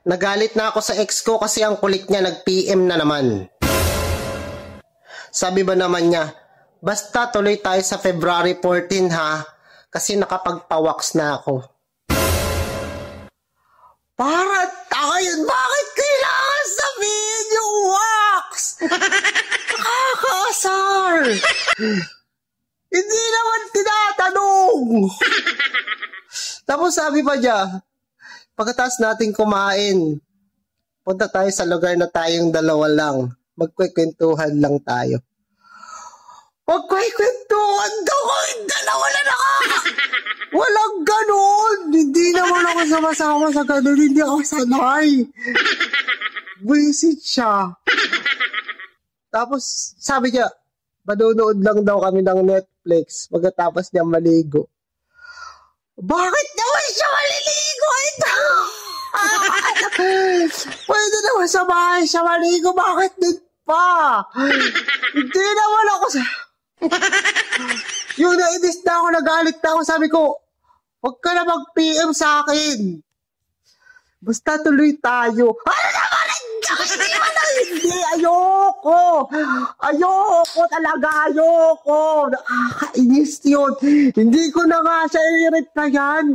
Nagalit na ako sa ex ko kasi ang kulit niya nag-PM na naman. Sabi ba naman niya, basta tuloy tayo sa February 14 ha, kasi nakapagpa-wax na ako. Para tayo, bakit kailangan sabihin yung wax? Nakakaasar! Hindi naman tinatanong! Tapos sabi pa niya, pagkatapos natin kumain, punta tayo sa lugar na tayong dalawa lang. Magkwekwentuhan lang tayo. Magkwekwentuhan daw kayong dalawa na Walang ganon! Hindi naman ako sama-sama sa ganon. Hindi ako sanay. Visit siya. Tapos sabi niya, manonood lang daw kami ng Netflix pagkatapos niya maligo. Bakit naman siya maliligo ito? Pwede naman sa bahay siya maligo. Bakit din pa? Hindi naman ako sa... Yung nainis na ako, nagalit na ako, sabi ko, huwag ka na mag-PM sa akin. Basta tuloy tayo. Ano naman? Hindi, ayoko. Ayoko talaga, ayoko. Nakakainis yun. Hindi ko na nga siya i-replyan.